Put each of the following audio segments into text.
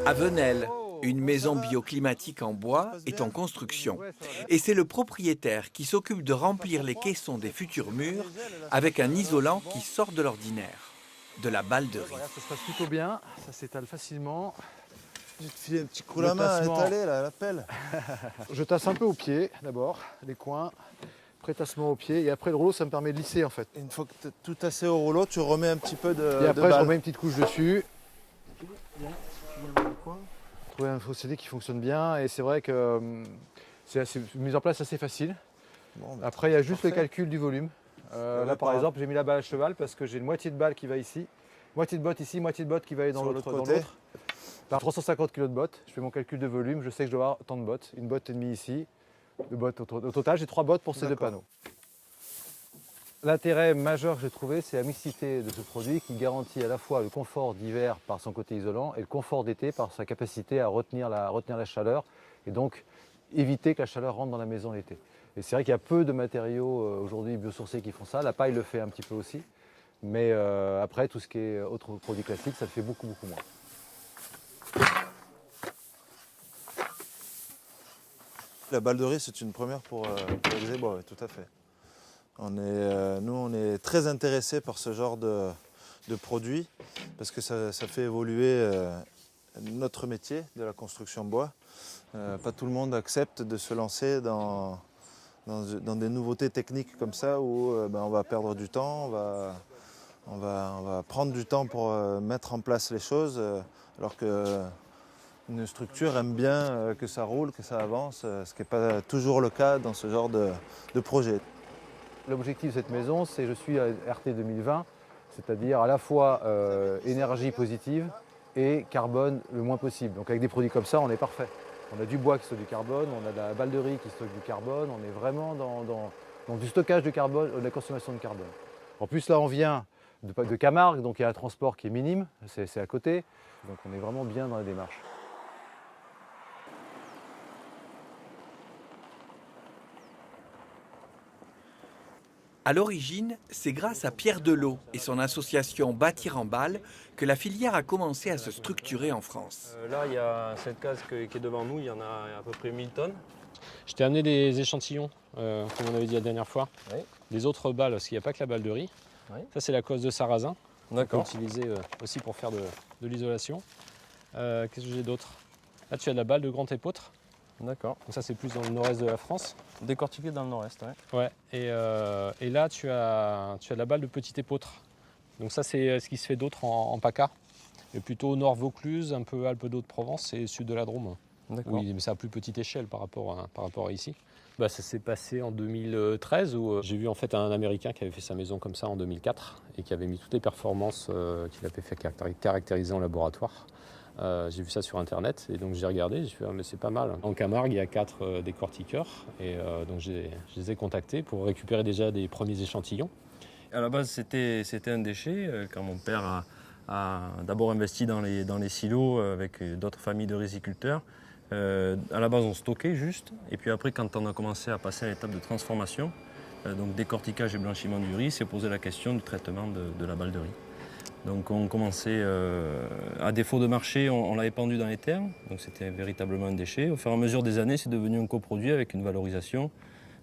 À Venelle, une maison bioclimatique en bois est en construction. Et c'est le propriétaire qui s'occupe de remplir les caissons des futurs murs avec un isolant qui sort de l'ordinaire, de la balle de riz. Voilà, ça se passe plutôt bien, ça s'étale facilement. Je vais te filer un petit coup la main à étaler, là, à la pelle. Je tasse un peu au pied d'abord, les coins, pré-tassement au pied, et après le rouleau ça me permet de lisser en fait. Une fois que tu as tout tassé au rouleau, tu remets un petit peu de Et après je balle. remets une petite couche dessus. Trouver un procédé qui fonctionne bien, et c'est vrai que c'est une mise en place assez facile. Bon, bah, Après il y a juste le parfait. calcul du volume. Ouais, Là par par- exemple j'ai mis la balle à cheval parce que j'ai une moitié de balle qui va ici, moitié de botte ici, moitié de botte qui va aller dans Sur l'autre. l'autre côté. Par 350 kg de bottes, je fais mon calcul de volume, je sais que je dois avoir tant de bottes, une botte et demie ici, deux bottes au total, j'ai 3 bottes pour ces deux D'accord. panneaux. L'intérêt majeur que j'ai trouvé, c'est la mixité de ce produit qui garantit à la fois le confort d'hiver par son côté isolant et le confort d'été par sa capacité à retenir la chaleur et donc éviter que la chaleur rentre dans la maison l'été. Et c'est vrai qu'il y a peu de matériaux aujourd'hui biosourcés qui font ça, la paille le fait un petit peu aussi, mais après tout ce qui est autres produits classiques, ça le fait beaucoup moins. La balle de riz, c'est une première pour les zébras, oui, tout à fait. Nous, on est très intéressés par ce genre de produit parce que ça fait évoluer notre métier de la construction bois. Pas tout le monde accepte de se lancer dans des nouveautés techniques comme ça où on va perdre du temps, on va prendre du temps pour mettre en place les choses alors que une structure aime bien que ça roule, que ça avance, ce qui n'est pas toujours le cas dans ce genre de projet. L'objectif de cette maison, c'est je suis à RT 2020, c'est-à-dire à la fois énergie positive et carbone le moins possible. Donc avec des produits comme ça, on est parfait. On a du bois qui stocke du carbone, on a de la balle de riz qui stocke du carbone, on est vraiment dans du stockage de carbone, de la consommation de carbone. En plus là, on vient de Camargue, donc il y a un transport qui est minime, c'est à côté, donc on est vraiment bien dans la démarche. À l'origine, c'est grâce à Pierre Delot et son association Bâtir en Balle que la filière a commencé à se structurer en France. Là, il y a cette case qui est devant nous, il y en a à peu près 1000 tonnes. Je t'ai amené des échantillons, comme on avait dit la dernière fois, Oui. des autres balles, parce qu'il n'y a pas que la balle de riz. Oui. Ça, c'est la cosse de sarrasin, qu'on peut D'accord. utiliser aussi pour faire de l'isolation. Qu'est-ce que j'ai d'autre? Là, tu as de la balle de grand épeautre. D'accord. Donc ça, c'est plus dans le nord-est de la France. Décortiqué dans le nord-est, ouais. Ouais. Et là, tu as de la balle de petit épeautre. Donc ça, c'est ce qui se fait d'autre en PACA. Et plutôt nord Vaucluse, un peu Alpes d'Haute-Provence et sud de la Drôme. D'accord. Oui, mais c'est à plus petite échelle par rapport à ici. Bah, ça s'est passé en 2013 où j'ai vu en fait un Américain qui avait fait sa maison comme ça en 2004 et qui avait mis toutes les performances qu'il avait fait caractériser en laboratoire. J'ai vu ça sur internet et donc j'ai regardé, j'ai fait mais c'est pas mal. En Camargue, il y a 4 décortiqueurs et donc je les ai contactés pour récupérer déjà des premiers échantillons. À la base, c'était un déchet. Quand mon père a d'abord investi dans les silos avec d'autres familles de riziculteurs, à la base, on stockait juste. Et puis après, quand on a commencé à passer à l'étape de transformation, donc décortiquage et blanchiment du riz, s'est posé la question du traitement de la balle de riz. Donc on commençait, à défaut de marché, on l'avait pendu dans les terres, donc c'était véritablement un déchet. Au fur et à mesure des années, c'est devenu un coproduit avec une valorisation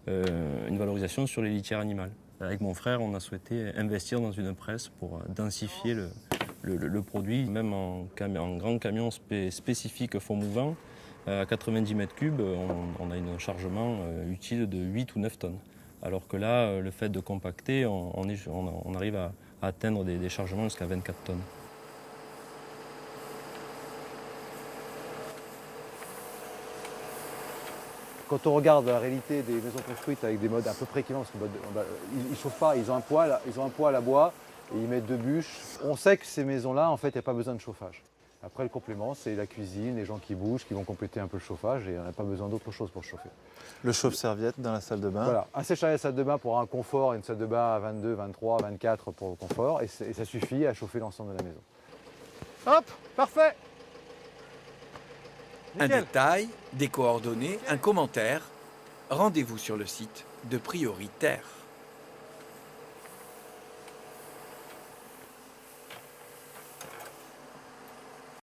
sur les litières animales. Avec mon frère, on a souhaité investir dans une presse pour densifier le produit. Même en grand camion spécifique fond mouvant, à 90 mètres cubes, on a un chargement utile de 8 ou 9 tonnes. Alors que là, le fait de compacter, on arrive à atteindre des chargements jusqu'à 24 tonnes. Quand on regarde la réalité des maisons construites avec des modes à peu près équivalents, parce qu'ils ne chauffent pas, ils ont un poêle à bois et ils mettent 2 bûches. On sait que ces maisons-là, en fait, il n'y a pas besoin de chauffage. Après, le complément, c'est la cuisine, les gens qui bougent, qui vont compléter un peu le chauffage et on n'a pas besoin d'autre chose pour le chauffer. Le chauffe-serviette dans la salle de bain. Voilà, un séchage à la salle de bain pour un confort, une salle de bain à 22, 23, 24 pour le confort et ça suffit à chauffer l'ensemble de la maison. Hop, parfait! Un Nickel. détail, des coordonnées, un commentaire. Rendez-vous sur le site de Prioritaire.